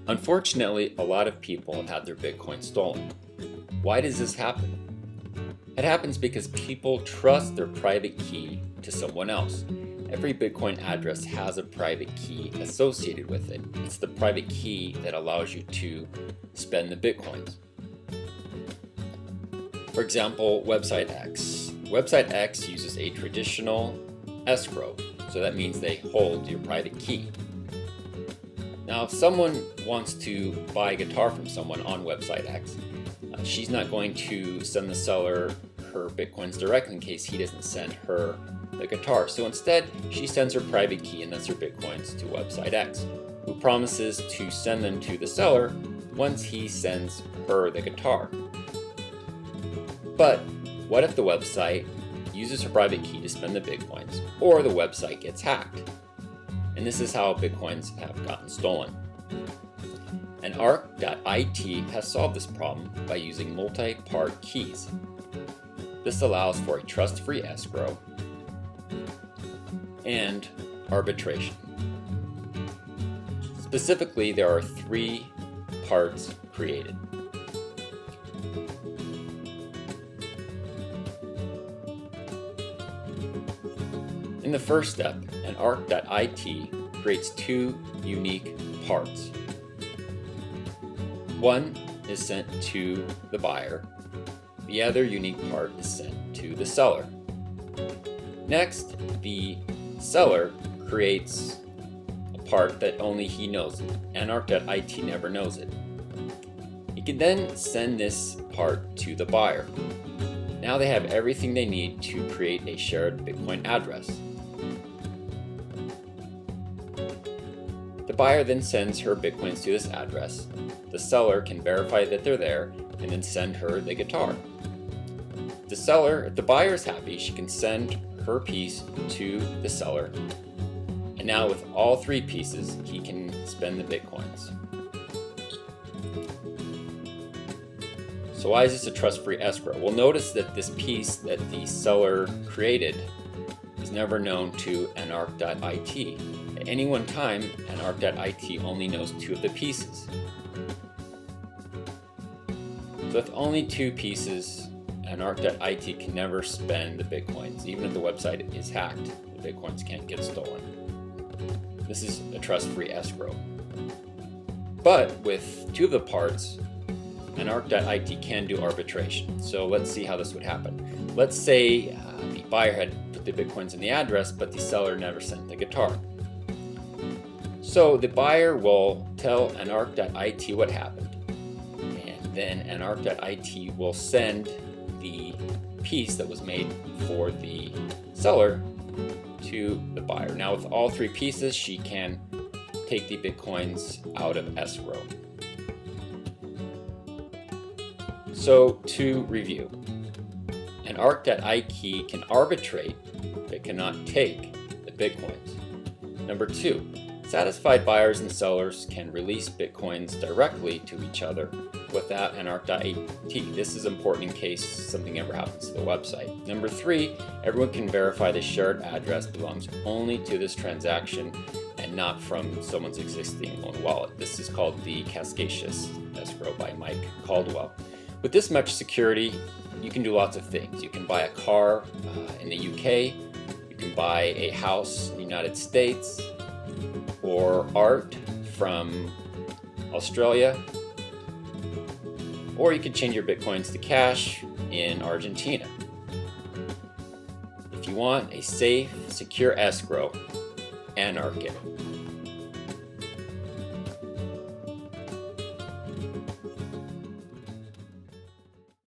Unfortunately, a lot of people have had their Bitcoin stolen. Why does this happen? It happens because people trust their private key to someone else. Every Bitcoin address has a private key associated with it. It's the private key that allows you to spend the Bitcoins. For example, Website X. Website X uses a traditional escrow, so that means they hold your private key. Now, if someone wants to buy a guitar from someone on Website X, she's not going to send the seller her Bitcoins directly in case he doesn't send her the guitar. So instead, she sends her private key, and that's her Bitcoins, to Website X, who promises to send them to the seller once he sends her the guitar. But what if the website uses her private key to spend the Bitcoins, or the website gets hacked? And this is how Bitcoins have gotten stolen. AnArk.it has solved this problem by using multi-part keys. This allows for a trust-free escrow and arbitration. Specifically, there are 3 parts created. In the first step, AnArk.it creates 2 unique parts. One is sent to the buyer. The other unique part is sent to the seller. Next, the seller creates a part that only he knows. AnArk.it never knows it. He can then send this part to the buyer. Now they have everything they need to create a shared Bitcoin address. The buyer then sends her Bitcoins to this address. The seller can verify that they're there and then send her the guitar. If the buyer is happy, she can send her piece to the seller. And now with all 3 pieces, he can spend the Bitcoins. So why is this a trust-free escrow? Well, notice that this piece that the seller created is never known to AnArk.it. At any one time, AnArk.it only knows 2 of the pieces. So with only 2 pieces, AnArk.it can never spend the Bitcoins. Even if the website is hacked, the Bitcoins can't get stolen. This is a trust-free escrow. But with 2 of the parts, AnArk.it can do arbitration. So let's see how this would happen. Let's say the buyer had put the Bitcoins in the address, but the seller never sent the guitar. So the buyer will tell AnArk.it what happened, and then AnArk.it will send the piece that was made for the seller to the buyer. Now with all 3 pieces, she can take the Bitcoins out of escrow. So to review, AnArk.it can arbitrate but cannot take the Bitcoins. Number 2, satisfied buyers and sellers can release Bitcoins directly to each other without AnArk.it. This is important in case something ever happens to the website. Number 3, everyone can verify the shared address belongs only to this transaction and not from someone's existing own wallet. This is called the Cascacious Escrow by Mike Caldwell. With this much security, you can do lots of things. You can buy a car in the UK, you can buy a house in the United States, or art from Australia, or you could change your Bitcoins to cash in Argentina. If you want a safe, secure escrow, AnArk.it.